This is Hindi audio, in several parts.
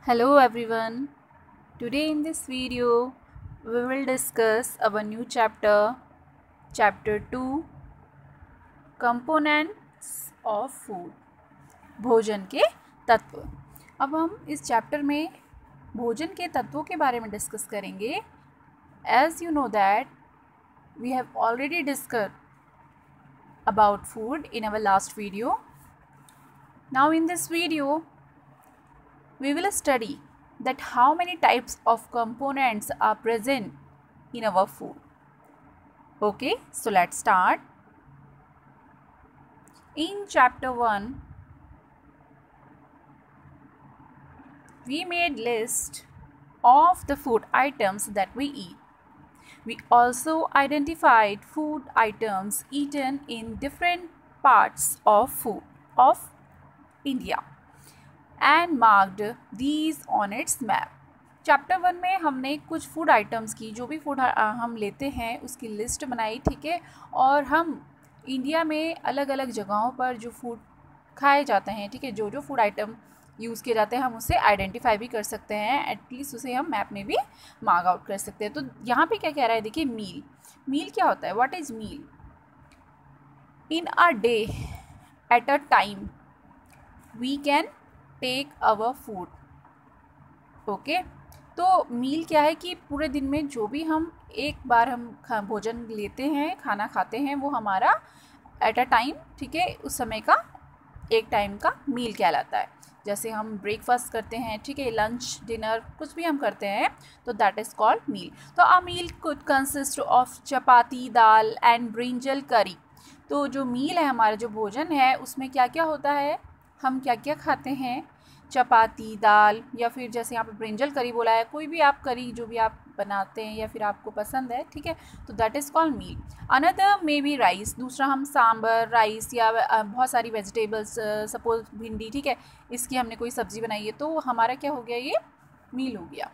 Hello everyone. Today in this video we will discuss our new chapter 2 components of food भोजन के तत्व। अब हम इस चैप्टर में भोजन के तत्वों के बारे में डिस्कस करेंगे। As you know that we have already discussed about food in our last video. Now in this video we will study that how many types of components are present in our food. Okay, so let's start. In chapter 1, we made list of the food items that we eat. We also identified food items eaten in different parts of India and marked these on its map. Chapter 1 में हमने कुछ फूड आइटम्स की जो भी फूड हम लेते हैं उसकी लिस्ट बनाई, ठीक है। और हम इंडिया में अलग अलग जगहों पर जो फूड खाए जाते हैं, ठीक है, जो जो फूड आइटम यूज़ किए जाते हैं हम उसे आइडेंटिफाई भी कर सकते हैं, एटलीस्ट उसे हम मैप में भी मार्क आउट कर सकते हैं। तो यहाँ पे क्या कह रहा है, देखिए मील क्या होता है, what is meal? In a day at a time we can take our food. Okay, तो मील क्या है कि पूरे दिन में जो भी हम एक बार हम भोजन लेते हैं, खाना खाते हैं, वो हमारा एट अ टाइम, ठीक है, उस समय का एक टाइम का मील कहलाता है। जैसे हम ब्रेकफास्ट करते हैं, ठीक है, लंच डिनर कुछ भी हम करते हैं तो दैट इज़ कॉल्ड मील। तो a meal could consist of chapati, dal and brinjal curry. तो जो मील है हमारा, जो भोजन है, उसमें क्या क्या होता है, हम क्या क्या खाते हैं, चपाती, दाल, या फिर जैसे यहाँ पे ब्रिंजल करी बोला है, कोई भी आप करी जो भी आप बनाते हैं या फिर आपको पसंद है, ठीक है, तो that is called meal. Another may be rice, दूसरा हम सांबर, राइस या बहुत सारी वेजिटेबल्स, सपोज भिंडी, ठीक है, इसकी हमने कोई सब्ज़ी बनाई है तो हमारा क्या हो गया, ये मील हो गया।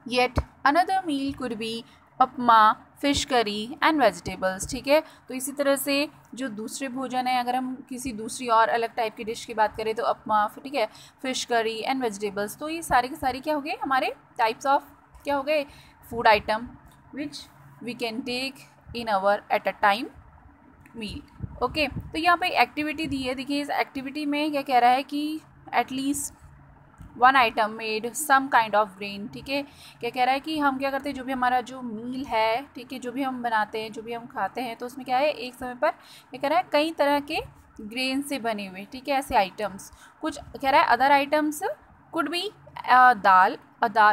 Yet another meal could be upma, fish curry and vegetables, ठीक है। तो इसी तरह से जो दूसरे भोजन है, अगर हम किसी दूसरी और अलग टाइप की डिश की बात करें तो उपमा, ठीक है, फिश करी एंड वेजिटेबल्स, तो ये सारे के सारे क्या हो गए, हमारे टाइप्स ऑफ क्या हो गए, food item which we can take in our at a time meal. Okay, तो यहाँ पे एक्टिविटी दी है, देखिए इस एक्टिविटी में क्या कह रहा है कि at least one item made some kind of grain, ठीक है। क्या कह रहा है कि हम क्या करते हैं, जो भी हमारा जो मील है, ठीक है, जो भी हम बनाते हैं, जो भी हम खाते हैं, तो उसमें क्या है, एक समय पर क्या कह रहा है, कई तरह के ग्रेन से बने हुए, ठीक है, ऐसे आइटम्स। कुछ कह रहा है अदर आइटम्स कुड बी दाल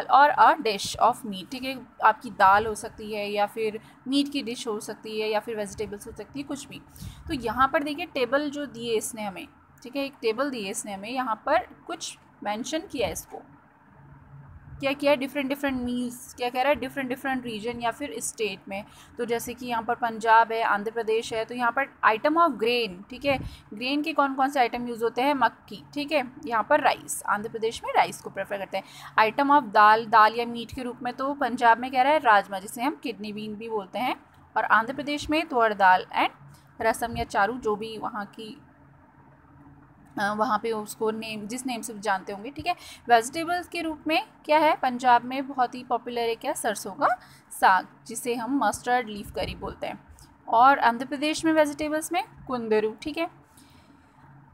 और अ डिश ऑफ मीट, ठीक है, आपकी दाल हो सकती है या फिर मीट की डिश हो सकती है या फिर वेजिटेबल्स हो सकती है, कुछ भी। तो यहाँ पर देखिए टेबल जो दिए इसने हमें, ठीक है, एक टेबल दी है इसने हमें, यहाँ पर कुछ मेंशन किया है, इसको क्या किया है, डिफरेंट डिफरेंट मील्स, क्या कह रहा है, डिफरेंट डिफरेंट रीजन या फिर स्टेट में। तो जैसे कि यहाँ पर पंजाब है, आंध्र प्रदेश है, तो यहाँ पर आइटम ऑफ ग्रेन, ठीक है, ग्रेन के कौन कौन से आइटम यूज़ होते हैं, मक्की, ठीक है, यहाँ पर राइस, आंध्र प्रदेश में राइस को प्रेफर करते हैं। आइटम ऑफ दाल या मीट के रूप में तो पंजाब में कह रहा है राजमा, जिसे हम किडनी बीन भी बोलते हैं, और आंध्र प्रदेश में तुअर दाल एंड रसम या चारू, जो भी वहाँ की वहाँ पे उसको नेम, जिस नेम से जानते होंगे, ठीक है। वेजिटेबल्स के रूप में क्या है, पंजाब में बहुत ही पॉपुलर है क्या, सरसों का साग, जिसे हम मस्टर्ड लीफ करी बोलते हैं, और आंध्र प्रदेश में वेजिटेबल्स में कुंदरू, ठीक है।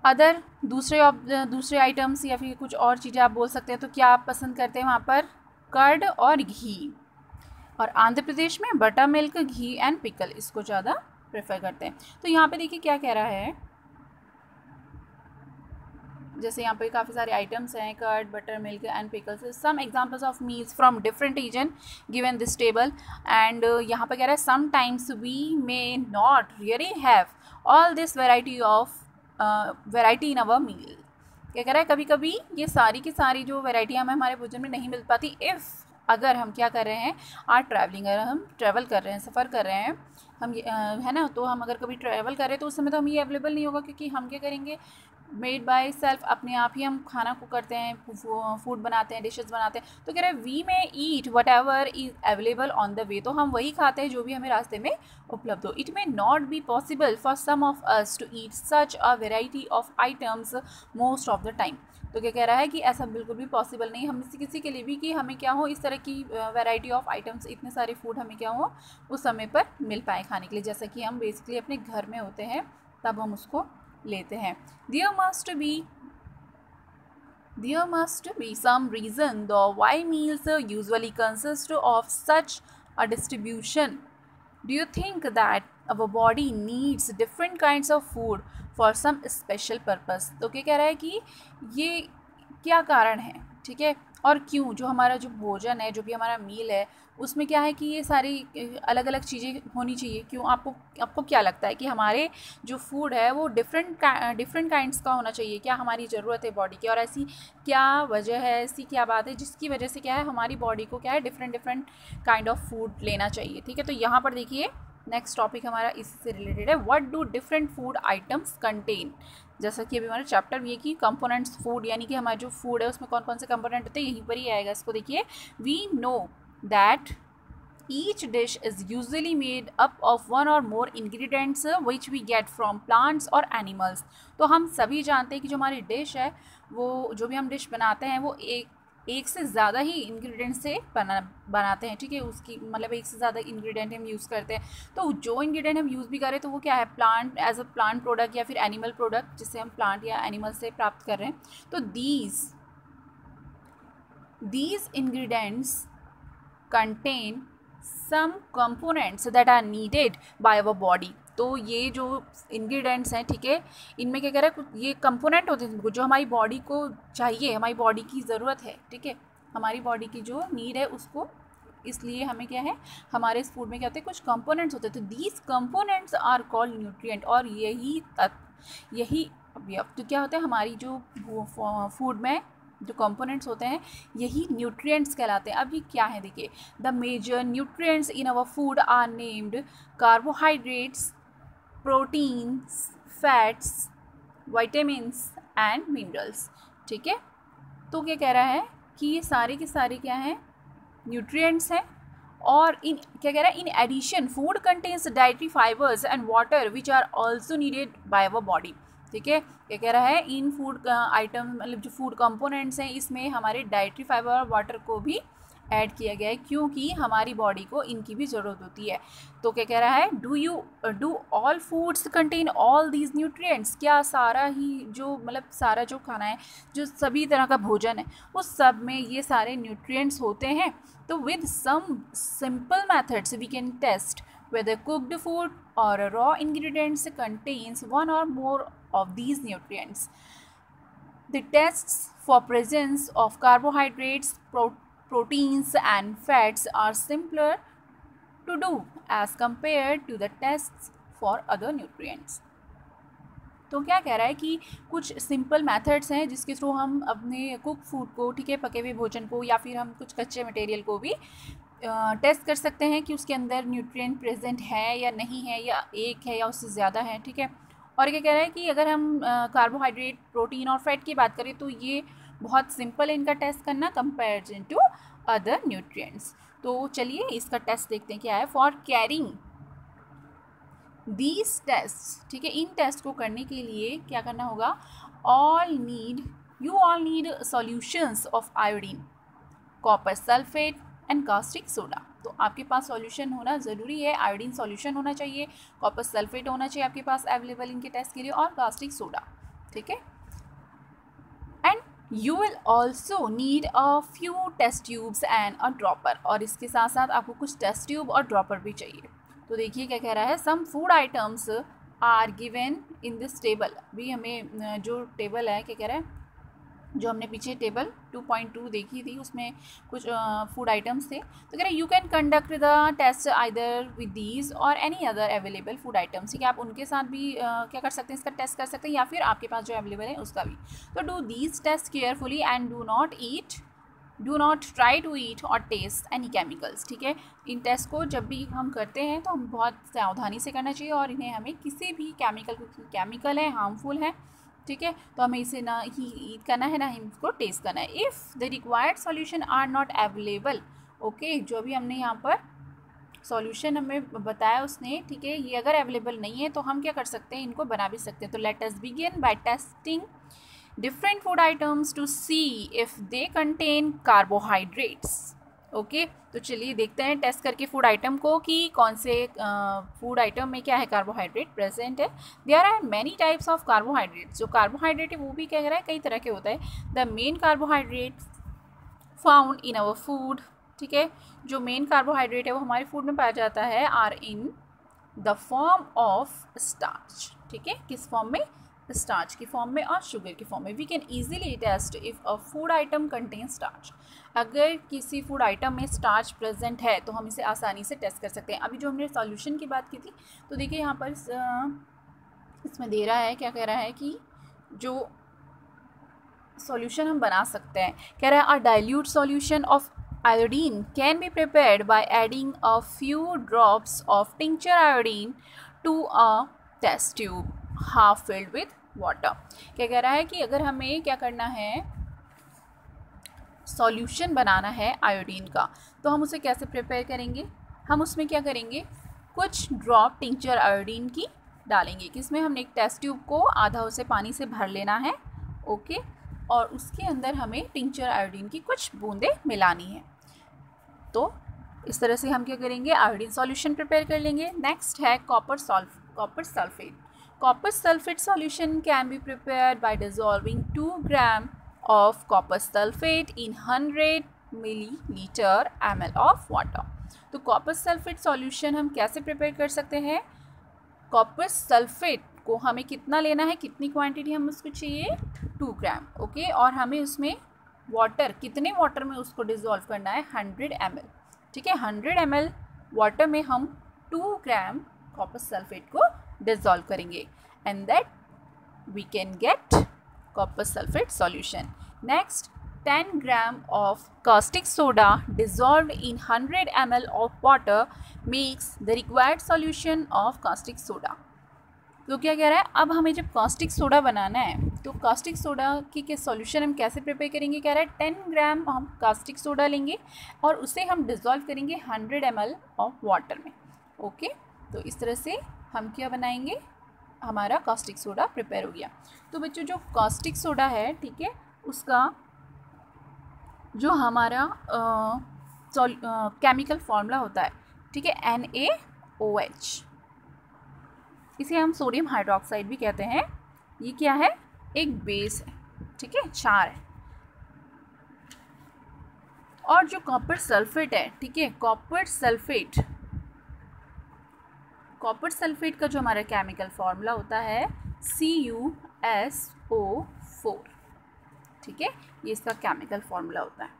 अदर दूसरे आइटम्स या फिर कुछ और चीज़ें आप बोल सकते हैं, तो क्या आप पसंद करते हैं वहाँ पर, कर्ड और घी, और आंध्र प्रदेश में butter milk, ghee and pickle, इसको ज़्यादा प्रेफर करते हैं। तो यहाँ पे देखिए क्या कह रहा है, जैसे यहाँ पे काफ़ी सारे आइटम्स हैं, curd, butter milk and pickles, some examples of meals from different region given this table. And यहाँ पे कह रहा है sometimes we may not really have all this variety in our meal. क्या कह रहा है, कभी कभी ये सारी की सारी जो वेराइटियाँ हमें हमारे भोजन में नहीं मिल पाती, इफ़ अगर हम क्या कर रहे हैं, आर ट्रैवलिंग, अगर हम ट्रैवल कर रहे हैं, सफ़र कर रहे हैं, हम है ना, तो हम अगर कभी ट्रैवल करें तो उस समय तो हम ये अवेलेबल नहीं होगा, क्योंकि हम क्या करेंगे, मेड बाय सेल्फ, अपने आप ही हम खाना कुक करते हैं, फूड बनाते हैं, डिशेस बनाते हैं। तो कह रहे हैं वी में eat what ever is available on the way, तो हम वही खाते हैं जो भी हमें रास्ते में उपलब्ध हो। It may not be possible for some of us to eat such a variety of items most of the time. तो क्या कह रहा है कि ऐसा बिल्कुल भी पॉसिबल नहीं हम किसी के लिए भी कि हमें क्या हो, इस तरह की वैरायटी ऑफ आइटम्स, इतने सारे फूड हमें क्या हो उस समय पर मिल पाए खाने के लिए, जैसा कि हम बेसिकली अपने घर में होते हैं तब हम उसको लेते हैं। There must be some reason though why meals usually consist of such a distribution. Do you think that our body needs different kinds of food for some special purpose? तो क्या कह रहा है कि ये क्या कारण है, ठीक है, और क्यों जो हमारा जो भोजन है, जो भी हमारा मील है, उसमें क्या है कि ये सारी अलग अलग चीज़ें होनी चाहिए। क्यों, आपको क्या लगता है कि हमारे जो फूड है वो डिफरेंट काइंड्स का होना चाहिए? क्या हमारी ज़रूरत है बॉडी की, और ऐसी क्या वजह है, ऐसी क्या बात है जिसकी वजह से क्या है हमारी बॉडी को क्या है डिफरेंट काइंड ऑफ फूड लेना चाहिए? ठीक है, तो यहाँ पर देखिए नेक्स्ट टॉपिक हमारा इससे रिलेटेड है, what do different food items contain. जैसा कि अभी हमारा चैप्टर भी है कि कंपोनेंट्स फूड, यानी कि हमारा जो फूड है उसमें कौन कौन से कंपोनेंट होते हैं, यहीं पर ही आएगा। इसको देखिए, we know that each dish is usually made up of one or more ingredients which we get from plants or animals। तो हम सभी जानते हैं कि जो हमारी डिश है, वो जो भी हम डिश बनाते हैं वो एक से ज़्यादा ही इंग्रेडिएंट से बनाते हैं, ठीक है, उसकी मतलब एक से ज़्यादा इंग्रेडिएंट हम यूज़ करते हैं। तो जो इंग्रेडिएंट हम यूज़ भी करें तो वो क्या है, plant, as a plant product या फिर एनिमल प्रोडक्ट जिससे हम प्लांट या एनिमल से प्राप्त कर रहे हैं। तो these ingredients contain some components that are needed by our body। तो ये जो इंग्रेडिएंट्स हैं, ठीक है, इनमें क्या कह रहा है, ये कंपोनेंट होते हैं जो हमारी बॉडी को चाहिए, हमारी बॉडी की ज़रूरत है, ठीक है, हमारी बॉडी की जो नीड है उसको, इसलिए हमें क्या है, हमारे इस फूड में क्या होते हैं, कुछ कंपोनेंट्स होते हैं। तो these components are called nutrient, और यही अवयव तो क्या होते हैं, हमारी जो फूड में जो कंपोनेंट्स होते हैं यही न्यूट्रिएंट्स कहलाते हैं। अब ये क्या है, देखिए, the major nutrients in our food are named carbohydrates, proteins, fats, vitamins and minerals. ठीक है, तो क्या कह रहा है कि ये सारे के सारे क्या हैं, न्यूट्रिएंट्स हैं। और इन क्या कह रहा है, in addition food contains dietary fibres and water which are also needed by our body. ठीक है, क्या कह रहा है, इन फूड आइटम मतलब जो फूड कंपोनेंट्स हैं इसमें हमारे डाइटरी फाइबर और वाटर को भी ऐड किया गया है, क्योंकि हमारी बॉडी को इनकी भी ज़रूरत होती है। तो क्या कह रहा है, do all foods contain all these nutrients, क्या सारा ही जो मतलब सारा जो खाना है, जो सभी तरह का भोजन है, उस सब में ये सारे न्यूट्रिएंट्स होते हैं। तो with some simple methods we can test whether cooked food or raw ingredients contains one or more of these nutrients. The tests for presence of carbohydrates, proteins and fats are simpler to do as compared to the tests for other nutrients. तो क्या कह रहा है कि कुछ सिंपल मेथड्स हैं जिसके थ्रू हम अपने कुक फूड को, ठीक है, पके हुए भोजन को या फिर हम कुछ कच्चे मटेरियल को भी टेस्ट कर सकते हैं कि उसके अंदर न्यूट्रिएंट प्रेजेंट है या नहीं है, या एक है या उससे ज़्यादा है। ठीक है, और क्या कह रहा है कि अगर हम कार्बोहाइड्रेट, प्रोटीन और फैट की बात करें तो ये बहुत सिंपल है इनका टेस्ट करना कंपेरिजन टू अदर न्यूट्रिएंट्स। तो चलिए इसका टेस्ट देखते हैं क्या है। फॉर कैरिंग दीज टेस्ट, ठीक है, इन टेस्ट को करने के लिए क्या करना होगा, you all need solutions of iodine, copper sulphate and caustic soda. तो आपके पास सॉल्यूशन होना ज़रूरी है, आयोडीन सॉल्यूशन होना चाहिए, कॉपर सल्फेट होना चाहिए आपके पास अवेलेबल इनके टेस्ट के लिए, और कास्टिक सोडा। ठीक है, and you will also need a few test tubes and a dropper, और इसके साथ साथ आपको कुछ टेस्ट ट्यूब और ड्रॉपर भी चाहिए। तो देखिए क्या कह रहा है, some food items are given in this table. भी हमें जो टेबल है, क्या कह रहा है, जो हमने पीछे टेबल 2.2 देखी थी उसमें कुछ फूड आइटम्स थे। तो कह रहे you can conduct the test either with these और any other available food items. ठीक है, आप उनके साथ भी क्या कर सकते हैं, इसका टेस्ट कर सकते हैं, या फिर आपके पास जो अवेलेबल है उसका भी। तो do these test carefully and do not eat do not try to eat or taste any chemicals. ठीक है, इन टेस्ट को जब भी हम करते हैं तो हम बहुत सावधानी से करना चाहिए और इन्हें हमें किसी भी केमिकल है, हार्मफुल है, ठीक है, तो हमें इसे ना ही ईट करना है ना ही इसको टेस्ट करना है। If the required solution are not available, okay, जो भी हमने यहाँ पर सॉल्यूशन हमें बताया उसने, ठीक है, ये अगर अवेलेबल नहीं है तो हम क्या कर सकते हैं, इनको बना भी सकते हैं। तो let us begin by testing different food items to see if they contain carbohydrates। Okay, तो चलिए देखते हैं टेस्ट करके फूड आइटम को कि कौन से फूड आइटम में क्या है, कार्बोहाइड्रेट प्रेजेंट है। There are many types of carbohydrates. जो कार्बोहाइड्रेट है वो भी क्या कह रहा है, कई तरह के होता है। The main carbohydrate found in our food, ठीक है, जो मेन कार्बोहाइड्रेट है वो हमारे फूड में पाया जाता है, are in the form of starch. ठीक है, किस फॉर्म में, स्टार्च की फॉर्म में और शुगर की फॉर्म में। We can easily test if a food item contain starch. अगर किसी फूड आइटम में स्टार्च प्रेजेंट है तो हम इसे आसानी से टेस्ट कर सकते हैं। अभी जो हमने सॉल्यूशन की बात की थी, तो देखिए यहाँ पर इसमें दे रहा है, क्या कह रहा है कि जो सॉल्यूशन हम बना सकते हैं, कह रहा है अ dilute solution of iodine can be prepared by adding a few drops of tincture iodine to a test tube half filled with water। क्या कह रहा है कि अगर हमें क्या करना है, सॉल्यूशन बनाना है आयोडीन का, तो हम उसे कैसे प्रिपेयर करेंगे, हम उसमें क्या करेंगे, कुछ ड्रॉप टिंक्चर आयोडीन की डालेंगे। किसमें, हमने एक टेस्ट ट्यूब को आधा उसे पानी से भर लेना है, ओके, और उसके अंदर हमें टिंक्चर आयोडीन की कुछ बूंदें मिलानी है। तो इस तरह से हम क्या करेंगे, आयोडीन सॉल्यूशन प्रिपेयर कर लेंगे। नेक्स्ट है copper sulphate. Copper sulphate solution can be prepared by dissolving 2 gram of copper sulphate in 100 millilitre ml of water. तो कॉपर सल्फेट सॉल्यूशन हम कैसे प्रिपेयर कर सकते हैं, कॉपर सल्फेट को हमें कितना लेना है, कितनी क्वांटिटी हम उसको चाहिए, 2 ग्राम, ओके, और हमें उसमें वाटर, कितने वाटर में उसको डिज़ोल्व करना है, 100 ml। ठीक है, 100 ml वाटर में हम 2 ग्राम कॉपर सल्फेट को डिज़ोल्व करेंगे and that we can get copper sulphate solution. Next, 10 gram of caustic soda dissolved in 100 ml of water makes the required solution of caustic soda। तो क्या कह रहा है, अब हमें जब कास्टिक सोडा बनाना है तो कास्टिक सोडा की सॉल्यूशन हम कैसे प्रिपेयर करेंगे, कह रहा है 10 ग्राम हम कास्टिक सोडा लेंगे और उसे हम डिज़ोल्व करेंगे 100 ml ऑफ वाटर में, ओके। तो इस तरह से हम क्या बनाएंगे, हमारा कास्टिक सोडा प्रिपेयर हो गया। तो बच्चों जो कास्टिक सोडा है, ठीक है, उसका जो हमारा केमिकल फॉर्मूला होता है, ठीक है, NaOH, इसे हम सोडियम हाइड्रोक्साइड भी कहते हैं। ये क्या है, एक बेस है, ठीक है, क्षार है। और जो कॉपर सल्फेट है, ठीक है, कॉपर सल्फेट का जो हमारा केमिकल फॉर्मूला होता है CuSO4, ठीक है, ये इसका केमिकल फॉर्मूला होता है।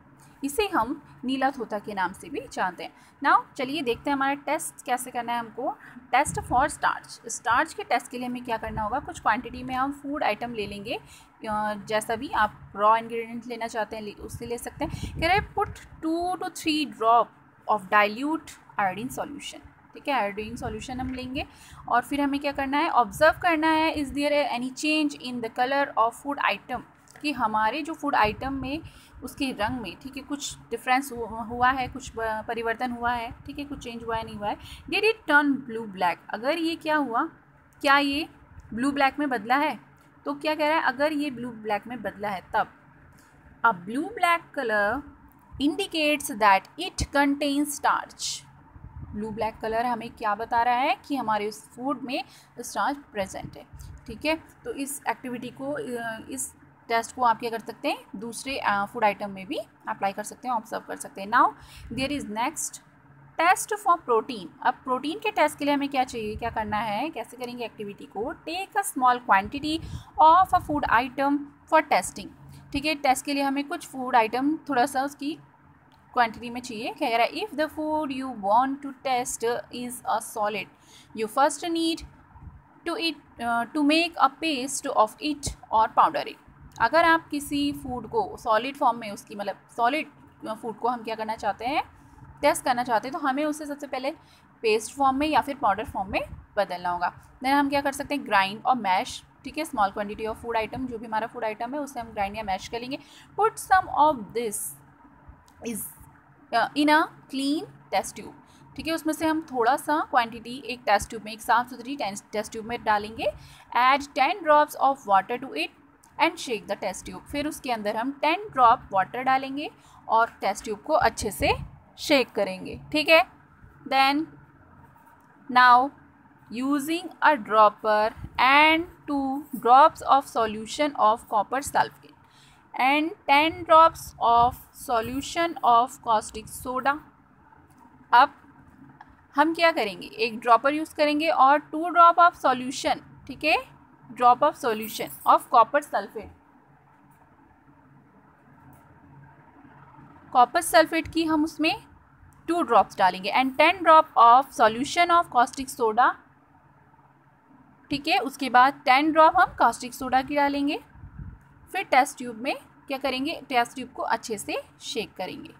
इसे हम नीला तोता के नाम से भी जानते हैं। नाउ चलिए देखते हैं हमारा टेस्ट कैसे करना है हमको। टेस्ट फॉर स्टार्च के टेस्ट के लिए हमें क्या करना होगा, कुछ क्वांटिटी में हम फूड आइटम ले लेंगे, जैसा भी आप रॉ इंग्रेडिएंट लेना चाहते हैं उससे ले सकते हैं। कह रहे हैं put 2 to 3 drop of dilute iodine solution, ठीक है, आयोडीन सॉल्यूशन हम लेंगे और फिर हमें क्या करना है, ऑब्जर्व करना है, is there any change in the colour of food item, कि हमारे जो फूड आइटम में उसके रंग में, ठीक है, कुछ डिफरेंस हुआ है, कुछ परिवर्तन हुआ है, ठीक है, कुछ चेंज हुआ है, नहीं हुआ है। Did it turn blue black, अगर ये क्या हुआ, क्या ये ब्लू ब्लैक में बदला है, तो क्या कह रहा है, अगर ये ब्लू ब्लैक में बदला है तब a blue black colour indicates that it contains starch. Blue black colour हमें क्या बता रहा है कि हमारे उस फूड में स्टार्च प्रेजेंट है, ठीक है। तो इस एक्टिविटी को, इस टेस्ट को आप क्या कर सकते हैं, दूसरे फूड आइटम में भी अप्लाई कर सकते हैं, ऑब्जर्व कर सकते हैं। Now there is next test for protein. अब प्रोटीन के टेस्ट के लिए हमें क्या चाहिए, क्या करना है, कैसे करेंगे एक्टिविटी को, take a small quantity of a food item for testing, ठीक है, टेस्ट के लिए हमें कुछ फूड आइटम थोड़ा सा उसकी क्वांटिटी में चाहिए। कह रहा है if the food you want to test is a solid you first need to make a paste of it or powder it. अगर आप किसी फूड को सॉलिड फॉर्म में, उसकी मतलब सॉलिड फूड को हम क्या करना चाहते हैं, टेस्ट करना चाहते हैं, तो हमें उसे सबसे पहले पेस्ट फॉर्म में या फिर पाउडर फॉर्म में बदलना होगा। देन हम क्या कर सकते हैं, ग्राइंड और मैश, ठीक है, small quantity of food item, जो भी हमारा फूड आइटम है उसे हम ग्राइंड या मैश कर लेंगे। Put some of this is in a clean test tube, ठीक है, उसमें से हम थोड़ा सा क्वांटिटी एक टेस्ट ट्यूब में, एक साफ सुथरी टेस्ट ट्यूब में डालेंगे। Add 10 drops of water to it and shake the test tube, फिर उसके अंदर हम 10 ड्रॉप वाटर डालेंगे और टेस्ट ट्यूब को अच्छे से शेक करेंगे, ठीक है। Then now using a dropper and 2 drops of solution of copper sulphate and 10 drops of solution of caustic soda. अब हम क्या करेंगे, एक ड्रॉपर यूज़ करेंगे और 2 ड्रॉप ऑफ सॉल्यूशन, ठीक है, drop of solution of copper sulphate, copper sulphate की हम उसमें 2 ड्रॉप्स डालेंगे and 10 drop of solution of caustic soda, ठीक है। उसके बाद 10 ड्रॉप हम कॉस्टिक सोडा की डालेंगे। फिर टेस्ट ट्यूब में क्या करेंगे, टेस्ट ट्यूब को अच्छे से शेक करेंगे।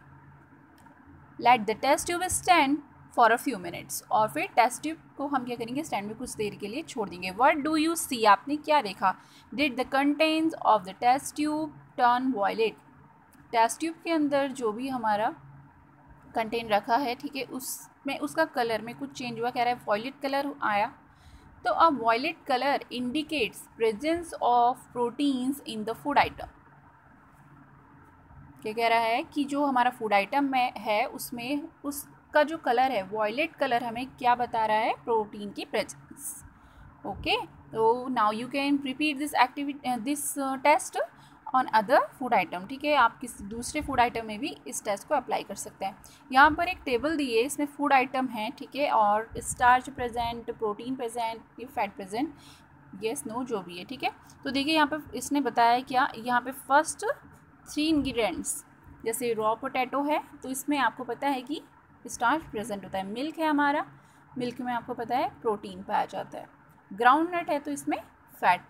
Let the test tube stand for a few minutes, और फिर टेस्ट ट्यूब को हम क्या करेंगे, स्टैंड में कुछ देर के लिए छोड़ देंगे। व्हाट डू यू सी, आपने क्या देखा। Did the contents of the test tube turn violet, test tube के अंदर जो भी हमारा कंटेंट रखा है, ठीक है, उसमें उसका कलर में कुछ चेंज हुआ, कह रहा है वॉयलेट कलर आया। तो अब violet colour indicates presence of proteins in the food item, क्या कह रहा है कि जो हमारा फूड आइटम में है उसमें उसका जो कलर है वॉयलेट कलर हमें क्या बता रहा है, प्रोटीन की प्रेजेंस। ओके, तो now you can repeat this activity, this test on other food item, ठीक है, आप किसी दूसरे फूड आइटम में भी इस टेस्ट को अप्लाई कर सकते हैं। यहाँ पर एक टेबल दी है, इसमें फूड आइटम है, ठीक है, और starch present, protein present, fat present, yes no जो भी है, ठीक है। तो देखिए यहाँ पे इसने बताया क्या, यहाँ पे फर्स्ट 3 इंग्रेडिएंट्स, जैसे रॉ पोटैटो है तो इसमें आपको पता है कि स्टार्च प्रेजेंट होता है। मिल्क है हमारा, मिल्क में आपको पता है प्रोटीन पाया जाता है। ग्राउंड नट है तो इसमें फैट,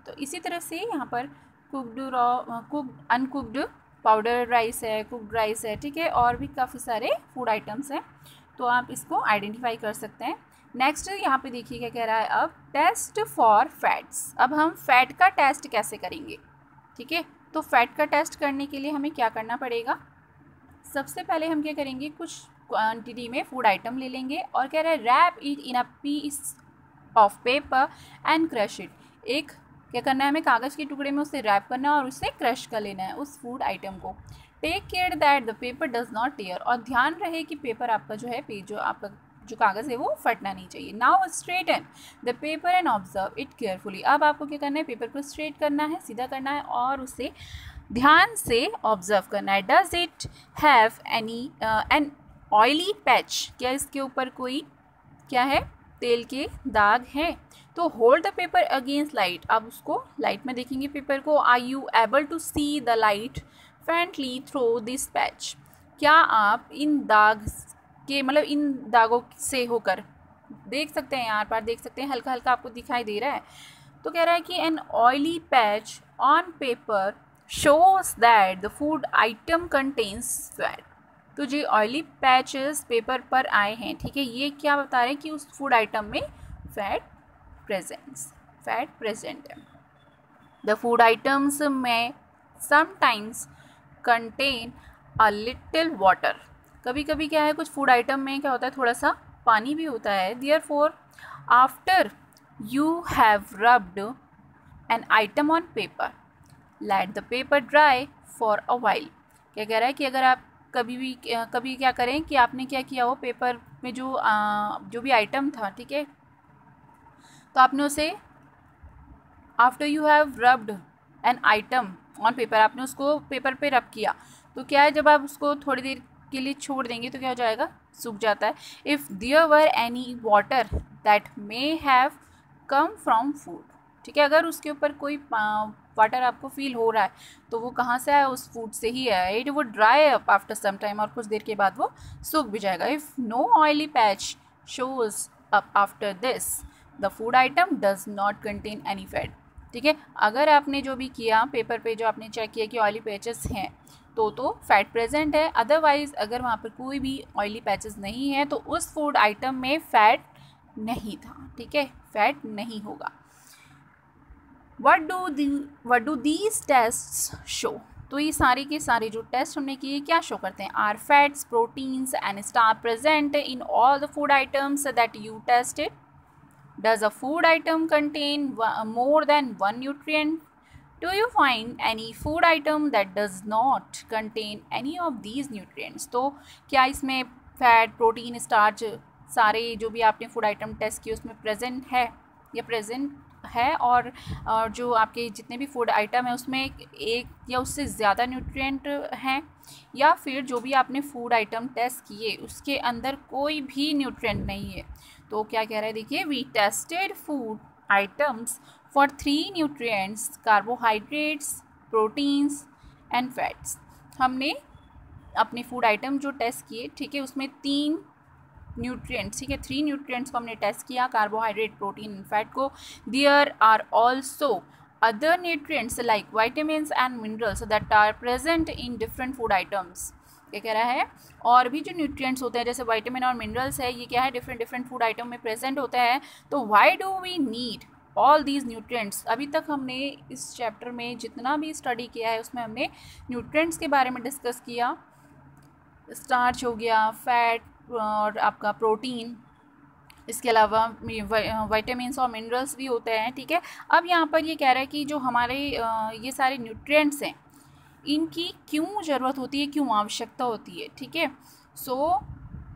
तो इसी तरह से यहाँ पर cooked raw, cooked, uncooked, powder rice है, कुकड राइस है, ठीक है, और भी काफ़ी सारे फूड आइटम्स हैं, तो आप इसको आइडेंटिफाई कर सकते हैं। नेक्स्ट यहाँ पे देखिए क्या कह रहा है, अब टेस्ट फॉर फैट्स, अब हम फैट का टेस्ट कैसे करेंगे, ठीक है। तो फैट का टेस्ट करने के लिए हमें क्या करना पड़ेगा, सबसे पहले हम क्या करेंगे, कुछ क्वांटिटी में फूड आइटम ले लेंगे और कह रहा है wrap it in a piece of paper and crush it, एक क्या करना है, हमें कागज़ के टुकड़े में उसे रैप करना है और उसे क्रश कर लेना है उस फूड आइटम को। Take care that the paper does not tear, और ध्यान रहे कि पेपर आपका जो है, पेज जो आपका जो कागज़ है वो फटना नहीं चाहिए। Now straighten the paper and observe it carefully, अब आपको क्या करना है, पेपर को स्ट्रेट करना है, सीधा करना है और उसे ध्यान से ऑब्जर्व करना है। Does it have any an oily patch, क्या इसके ऊपर कोई क्या है, तेल के दाग हैं। तो hold the paper against light, अब उसको लाइट में देखेंगे पेपर को। Are you able to see the light faintly through this patch, क्या आप इन दाग के, मतलब इन दागों से होकर देख सकते हैं, यहाँ पर देख सकते हैं, हल्का हल्का आपको दिखाई दे रहा है। तो कह रहा है कि an oily patch on paper shows that the food item contains fat, तो जो ऑयली पैचेस पेपर पर आए हैं, ठीक है, ये क्या बता रहे हैं कि उस फूड आइटम में फैट प्रेजेंट है। द फूड आइटम्स में sometimes contain a little water, कभी कभी क्या है, कुछ फूड आइटम में क्या होता है, थोड़ा सा पानी भी होता है। Therefore after you have rubbed an item on paper let the paper dry for a while, क्या कह रहा है कि अगर आप कभी क्या करें कि आपने क्या किया हो, पेपर में जो भी आइटम था, ठीक है, तो आपने उसे after you have rubbed an item on paper, आपने उसको पेपर पे रब किया, तो क्या है, जब आप उसको थोड़ी देर के लिए छोड़ देंगे तो क्या हो जाएगा, सूख जाता है। If there were any water that may have come from food, ठीक है, अगर उसके ऊपर कोई वाटर आपको फील हो रहा है तो वो कहाँ से आया, उस फूड से ही आया। It would dry up after some time, और कुछ देर के बाद वो सूख भी जाएगा। If no oily patch shows up after this the food item does not contain any fat, ठीक है, अगर आपने जो भी किया पेपर पे, जो आपने चेक किया कि ऑयली पैचेस हैं तो फैट प्रेजेंट है। अदरवाइज अगर वहाँ पर कोई भी ऑयली पैचेस नहीं है तो उस फूड आइटम में फैट नहीं था, ठीक है, फैट नहीं होगा। what do these tests show? तो ये सारे के सारे जो टेस्ट हमने किए क्या शो करते हैं? Are fats, proteins and starch present in all the food items that you tested? Does a food item contain more than one nutrient? Do you find any food item that does not contain any of these nutrients? तो क्या इसमें फैट, प्रोटीन, स्टार्च सारे जो भी आपने फूड आइटम टेस्ट किए उसमें प्रेजेंट है या प्रेजेंट है? और जो आपके जितने भी फूड आइटम है उसमें एक या उससे ज़्यादा न्यूट्रिएंट हैं, या फिर जो भी आपने फूड आइटम टेस्ट किए उसके अंदर कोई भी न्यूट्रिएंट नहीं है? तो क्या कह रहा है, देखिए, we tested food items for 3 nutrients, carbohydrates, proteins and fats. हमने अपने फूड आइटम जो टेस्ट किए, ठीक है, उसमें 3 न्यूट्रिएंट्स, ठीक है, 3 न्यूट्रिएंट्स को हमने टेस्ट किया, कार्बोहाइड्रेट, प्रोटीन एंड फैट को। There are also other nutrients like vitamins and minerals that are present in different food items. क्या कह रहा है, और भी जो न्यूट्रिएंट्स होते हैं जैसे वाइटामिन और मिनरल्स है, ये क्या है, डिफरेंट फूड आइटम में प्रेजेंट होता है। तो why do we need all these nutrients? अभी तक हमने इस चैप्टर में जितना भी स्टडी किया है उसमें हमने न्यूट्रिएंट्स के बारे में डिस्कस किया। स्टार्च हो गया, फैट और आपका प्रोटीन, इसके अलावा वाइटामिन्स और मिनरल्स भी होते हैं, ठीक है। अब यहाँ पर ये कह रहा है कि जो हमारे ये सारे न्यूट्रिएंट्स हैं इनकी क्यों ज़रूरत होती है, क्यों आवश्यकता होती है, ठीक है। So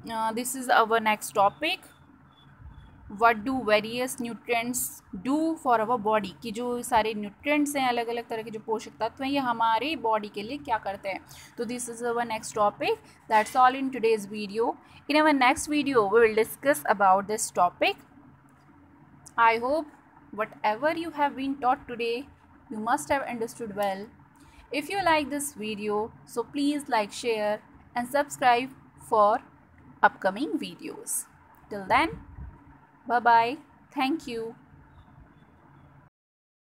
this is our next topic, what do various nutrients do for our body, कि जो सारे न्यूट्रिएंट्स हैं, अलग अलग तरह के जो पोषक तत्व हैं, ये हमारे बॉडी के लिए क्या करते हैं। तो this is our next topic, that's all in today's video. In our next video we will discuss about this topic. I hope whatever you have been taught today you must have understood well. If you like this video, so please like, share and subscribe for upcoming videos. Till then, bye bye. Thank you.